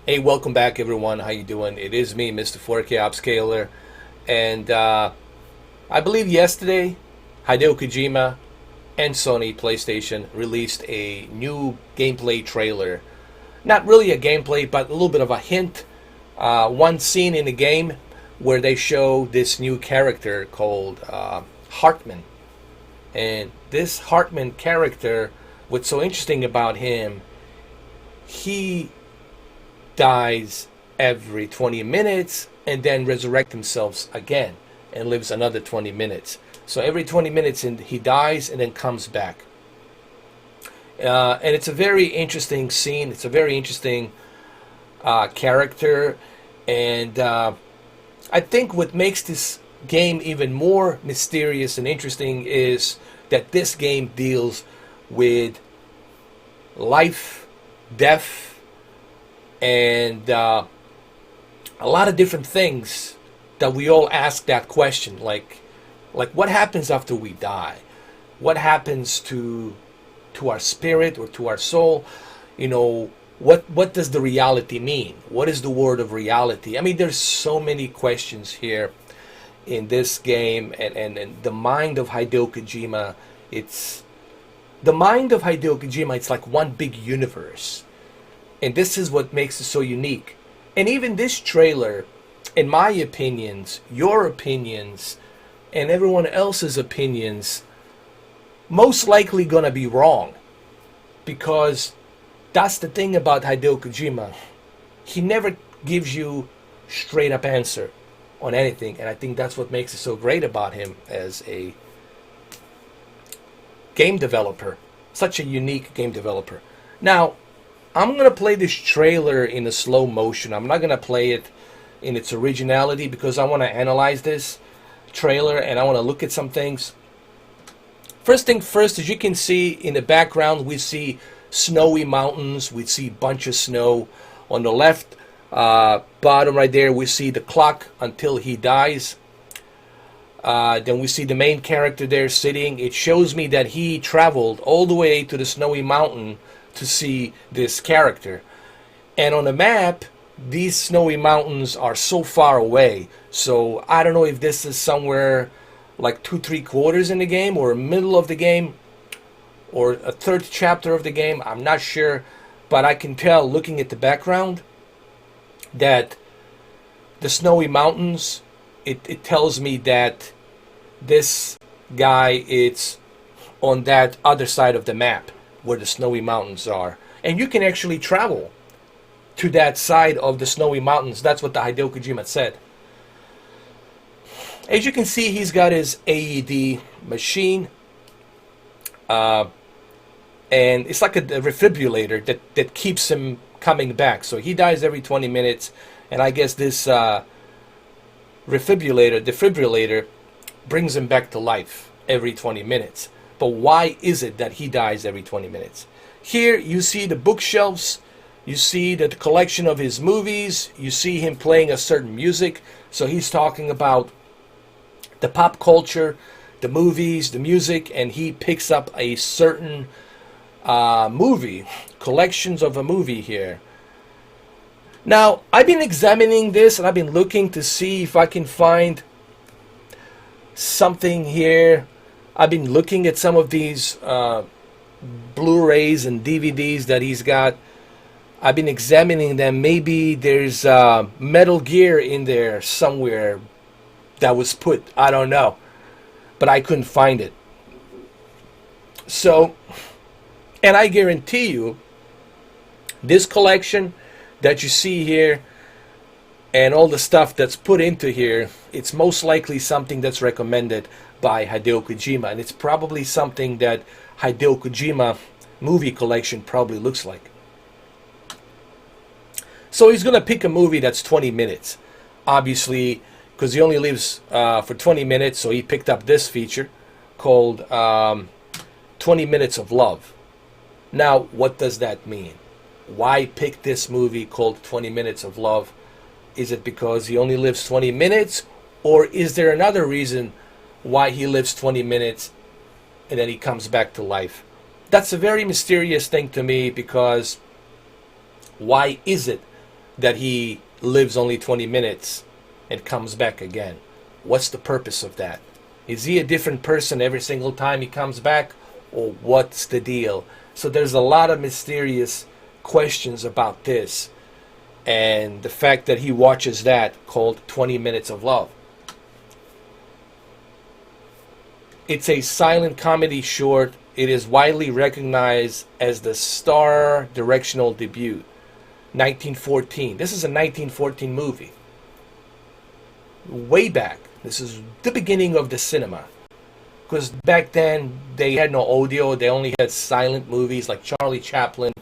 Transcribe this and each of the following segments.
Hey, welcome back, everyone. How you doing? It is me, Mr. 4K Upscaler, and I believe yesterday, Hideo Kojima and Sony PlayStation released a new gameplay trailer. Not really a gameplay, but a little bit of a hint. One scene in the game where they show this new character called Heartman, and this Heartman character, what's so interesting about him, he dies every 20 minutes and then resurrect himself again and lives another 20 minutes. So every 20 minutes he dies and then comes back. And it's a very interesting scene. It's a very interesting character. And I think what makes this game even more mysterious and interesting is that this game deals with life, death, and a lot of different things that we all ask that question, like what happens after we die? What happens to our spirit or to our soul? You know, what does the reality mean? What is the word of reality? I mean, there's so many questions here in this game, and the mind of Hideo Kojima, it's the mind of Hideo Kojima, it's like one big universe. And this is what makes it so unique. And even this trailer, in my opinions, your opinions, and everyone else's opinions, most likely gonna be wrong. Because that's the thing about Hideo Kojima. He never gives you straight up answer on anything. And I think that's what makes it so great about him as a game developer. Such a unique game developer. Now, I'm going to play this trailer in a slow motion. I'm not going to play it in its originality because I want to analyze this trailer and I want to look at some things. First thing first, as you can see in the background, we see snowy mountains. We see a bunch of snow. On the left bottom right there, we see the clock until he dies. Then we see the main character there sitting. It shows me that he traveled all the way to the snowy mountain to see this character. And on the map, these snowy mountains are so far away. So I don't know if this is somewhere like 2/3 in the game, or middle of the game, or a third chapter of the game. I'm not sure, but I can tell looking at the background that the snowy mountains, it tells me that this guy is on that other side of the map where the snowy mountains are. And you can actually travel to that side of the snowy mountains. That's what the Hideo Kojima said. As you can see, he's got his AED machine. And it's like a defibrillator that keeps him coming back. So he dies every 20 minutes. And I guess this defibrillator brings him back to life every 20 minutes. But why is it that he dies every 20 minutes? Here you see the bookshelves, you see the collection of his movies, you see him playing a certain music. So he's talking about the pop culture, the movies, the music, and he picks up a certain movie, collections of a movie here. Now, I've been examining this and I've been looking to see if I can find something here. I've been looking at some of these Blu-rays and DVDs that he's got. I've been examining them. Maybe there's Metal Gear in there somewhere that was put. I don't know. But I couldn't find it. So, and I guarantee you, this collection that you see here and all the stuff that's put into here, it's most likely something that's recommended by Hideo Kojima, and it's probably something that Hideo Kojima movie collection probably looks like. So he's gonna pick a movie that's 20 minutes, obviously, because he only lives for 20 minutes. So he picked up this feature called 20 Minutes of Love. Now, what does that mean? Why pick this movie called 20 Minutes of Love? Is it because he only lives 20 minutes, or is there another reason why he lives 20 minutes and then he comes back to life? That's a very mysterious thing to me, because why is it that he lives only 20 minutes and comes back again? What's the purpose of that? Is he a different person every single time he comes back? Or what's the deal? So there's a lot of mysterious questions about this. And the fact that he watches that called 20 Minutes of Love. It's a silent comedy short. It is widely recognized as the Star directional debut. 1914. This is a 1914 movie. Way back. This is the beginning of the cinema. Because back then, they had no audio. They only had silent movies like Charlie Chaplin.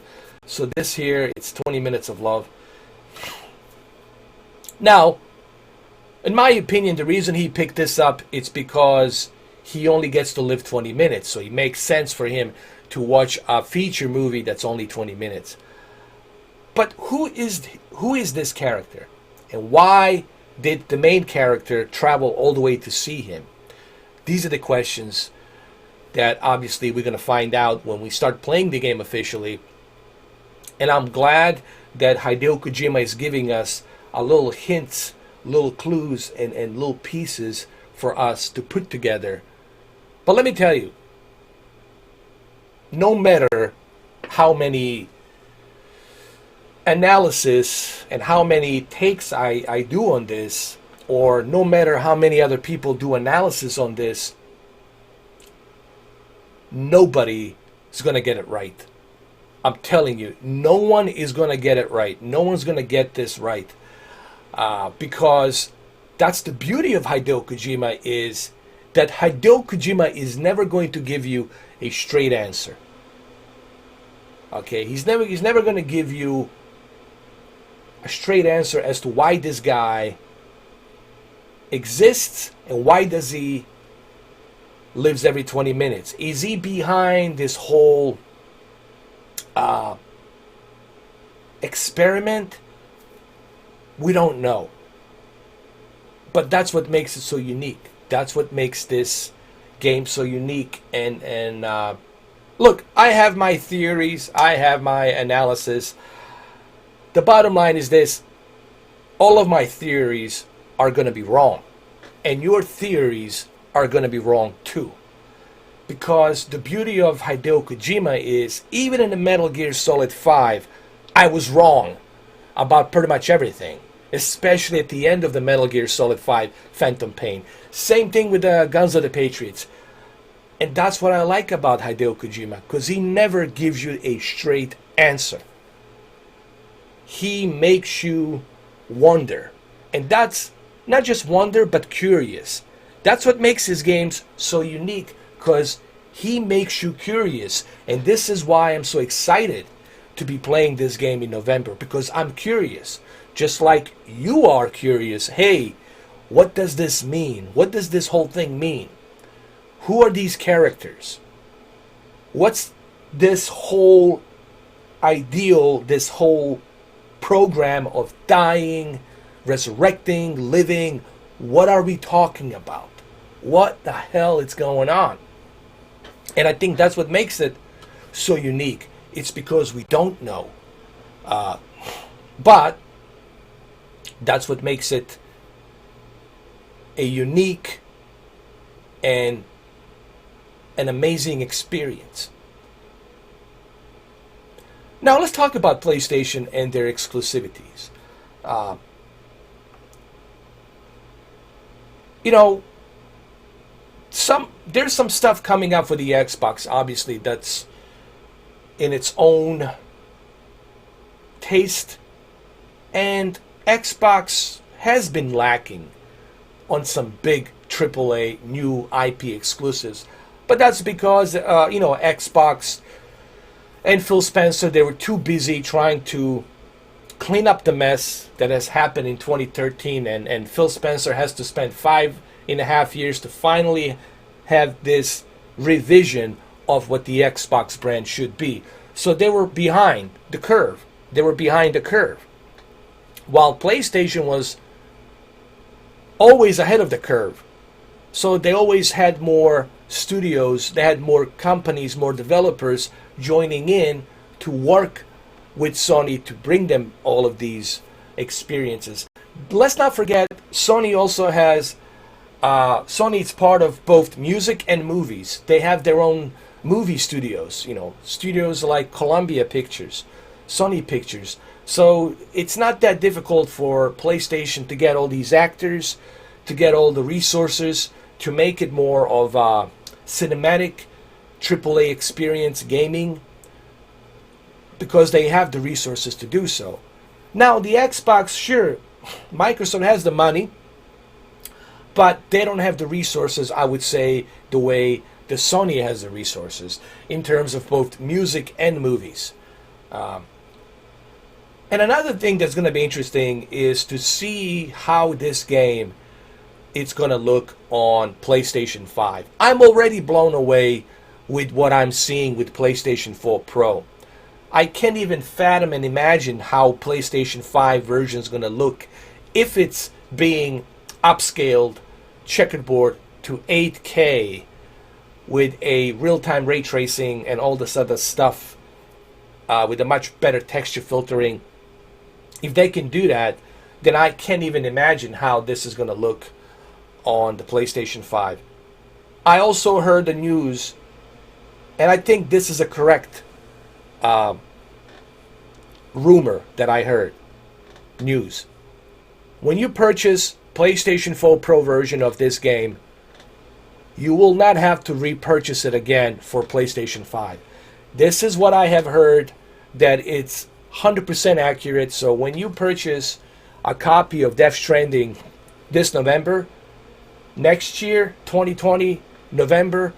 So this here, it's 20 Minutes of Love. Now, in my opinion, the reason he picked this up, it's because he only gets to live 20 minutes. So it makes sense for him to watch a feature movie that's only 20 minutes. But who is this character? And why did the main character travel all the way to see him? These are the questions that obviously we're going to find out when we start playing the game officially. And I'm glad that Hideo Kojima is giving us a little hints, little clues, and little pieces for us to put together. But let me tell you, no matter how many analysis and how many takes I do on this, or no matter how many other people do analysis on this, nobody is going to get it right. I'm telling you, no one is going to get it right. No one's going to get this right. Because that's the beauty of Hideo Kojima, is that Hideo Kojima is never going to give you a straight answer. Okay, he's never going to give you a straight answer as to why this guy exists and why does he lives every 20 minutes. Is he behind this whole experiment? We don't know. But that's what makes it so unique. That's what makes this game so unique. And look, I have my theories. I have my analysis. The bottom line is this. All of my theories are going to be wrong. And your theories are going to be wrong too. Because the beauty of Hideo Kojima is, even in the Metal Gear Solid 5, I was wrong about pretty much everything. Especially at the end of the Metal Gear Solid 5 Phantom Pain. Same thing with Guns of the Patriots. And that's what I like about Hideo Kojima, because he never gives you a straight answer. He makes you wonder. And that's not just wonder, but curious. That's what makes his games so unique, because he makes you curious. And this is why I'm so excited to be playing this game in November, because I'm curious. Just like you are curious. Hey, what does this mean? What does this whole thing mean? Who are these characters? What's this whole ideal, this whole program of dying, resurrecting, living? What are we talking about? What the hell is going on? And I think that's what makes it so unique. It's because we don't know. But that's what makes it a unique and an amazing experience. Now let's talk about PlayStation and their exclusivities. There's some stuff coming out for the Xbox, obviously, that's in its own taste, and Xbox has been lacking on some big AAA new IP exclusives. But that's because, Xbox and Phil Spencer, they were too busy trying to clean up the mess that has happened in 2013. And Phil Spencer has to spend 5.5 years to finally have this revision of what the Xbox brand should be. So they were behind the curve. While PlayStation was always ahead of the curve. So they always had more studios, they had more companies, more developers joining in to work with Sony to bring them all of these experiences. Let's not forget, Sony also has Sony is part of both music and movies. They have their own movie studios, studios like Columbia Pictures, Sony Pictures. So it's not that difficult for PlayStation to get all these actors, to get all the resources, to make it more of a cinematic AAA experience gaming, because they have the resources to do so. Now, the Xbox, sure, Microsoft has the money, but they don't have the resources, I would say, the way the Sony has the resources in terms of both music and movies. And another thing that's going to be interesting is to see how this game is going to look on PlayStation 5. I'm already blown away with what I'm seeing with PlayStation 4 Pro. I can't even fathom and imagine how PlayStation 5 version is going to look if it's being upscaled checkerboard to 8K with a real-time ray tracing and all this other stuff, with a much better texture filtering. If they can do that, then I can't even imagine how this is going to look on the PlayStation 5. I also heard the news, and I think this is a correct rumor that I heard. News. When you purchase PlayStation 4 Pro version of this game, you will not have to repurchase it again for PlayStation 5. This is what I have heard, that it's 100% accurate. So when you purchase a copy of Death Stranding this November, next year, 2020, November,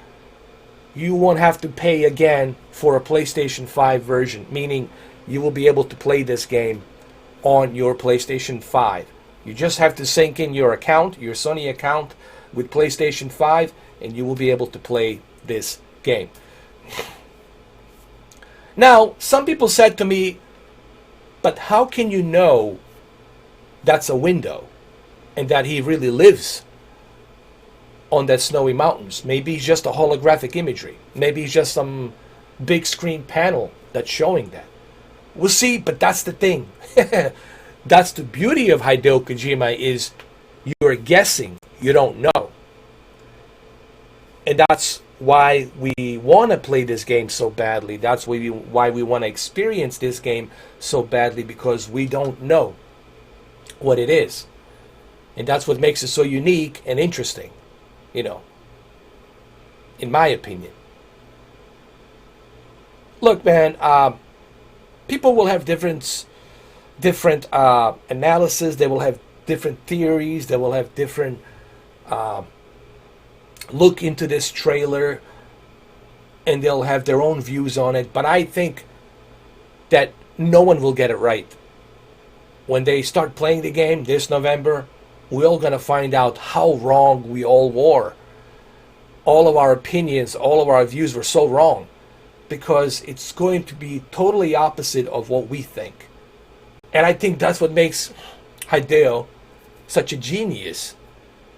you won't have to pay again for a PlayStation 5 version, meaning you will be able to play this game on your PlayStation 5. You just have to sync in your account, your Sony account, with PlayStation 5, and you will be able to play this game. Now, some people said to me, but how can you know that's a window and that he really lives on that snowy mountains? Maybe it's just a holographic imagery. Maybe it's just some big screen panel that's showing that. We'll see, but that's the thing. That's the beauty of Hideo Kojima, is you're guessing, you don't know. And that's why we want to play this game so badly. That's why we want to experience this game so badly, because we don't know what it is. And that's what makes it so unique and interesting, in my opinion. Look, man, people will have different analysis. They will have different theories. They will have different look into this trailer, and they'll have their own views on it. But I think that no one will get it right. When they start playing the game this November, we're all going to find out how wrong we all were. All of our opinions, all of our views were so wrong, because it's going to be totally opposite of what we think. And I think that's what makes Hideo such a genius,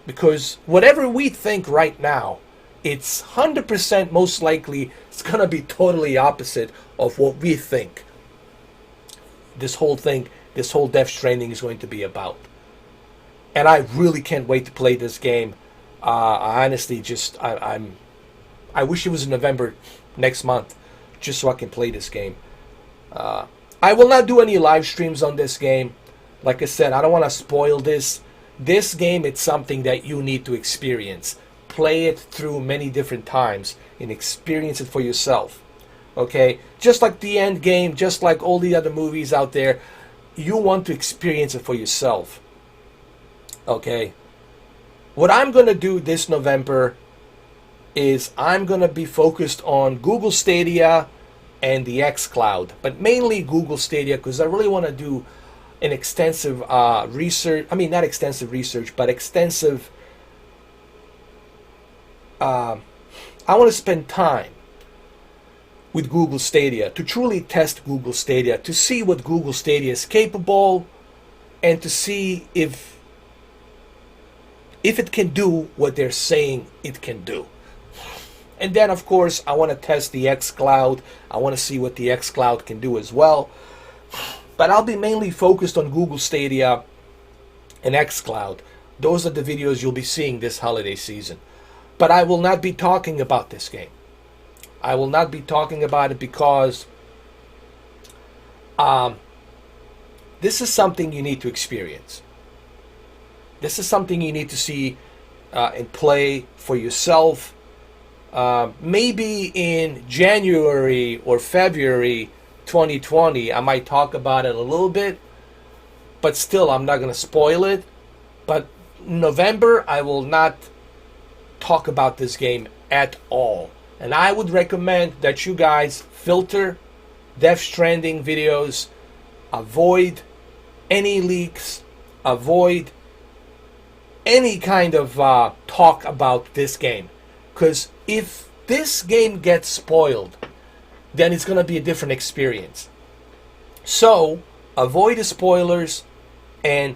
because whatever we think right now, it's 100% most likely it's going to be totally opposite of what we think this whole Death Stranding is going to be about. And I really can't wait to play this game. I honestly I wish it was in November next month, just so I can play this game. I will not do any live streams on this game. Like I said, I don't want to spoil this. This game, it's something that you need to experience. Play it through many different times and experience it for yourself. Okay? Just like the end game, just like all the other movies out there, you want to experience it for yourself. Okay? What I'm going to do this November is I'm going to be focused on Google Stadia and the xCloud, but mainly Google Stadia, because I really want to do an extensive research. I mean, not extensive research, but extensive. I want to spend time with Google Stadia to truly test Google Stadia, to see what Google Stadia is capable, and to see if it can do what they're saying it can do. And then, of course, I want to test the xCloud. I want to see what the xCloud can do as well. But I'll be mainly focused on Google Stadia and xCloud. Those are the videos you'll be seeing this holiday season. But I will not be talking about this game. I will not be talking about it because this is something you need to experience. This is something you need to see and play for yourself. Maybe in January or February 2020, I might talk about it a little bit, but still, I'm not going to spoil it. But November, I will not talk about this game at all. And I would recommend that you guys filter Death Stranding videos, avoid any leaks, avoid any kind of talk about this game. Because if this game gets spoiled, then it's going to be a different experience. So, avoid the spoilers and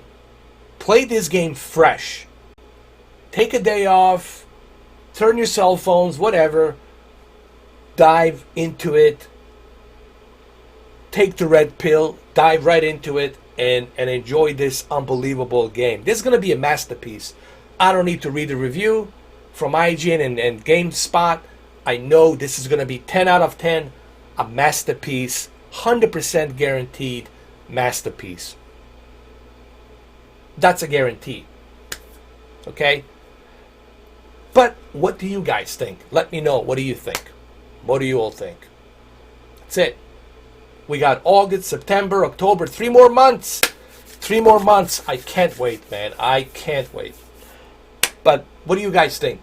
play this game fresh. Take a day off, turn your cell phones, whatever, dive into it, take the red pill, dive right into it, and enjoy this unbelievable game. This is going to be a masterpiece. I don't need to read a review from IGN and GameSpot. I know this is going to be 10 out of 10, a masterpiece, 100% guaranteed masterpiece. That's a guarantee. Okay? But what do you guys think? Let me know. What do you think? What do you all think? That's it. We got August, September, October, 3 more months. 3 more months. I can't wait, man. I can't wait. But what do you guys think?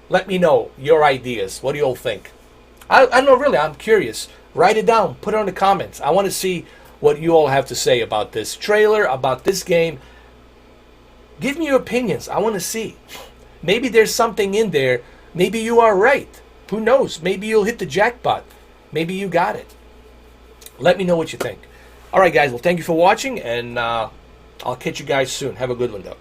Let me know your ideas. What do you all think? I don't know, really. I'm curious. Write it down. Put it on the comments. I want to see what you all have to say about this trailer, about this game. Give me your opinions. I want to see. Maybe there's something in there. Maybe you are right. Who knows? Maybe you'll hit the jackpot. Maybe you got it. Let me know what you think. All right, guys. Well, thank you for watching, and I'll catch you guys soon. Have a good one, though.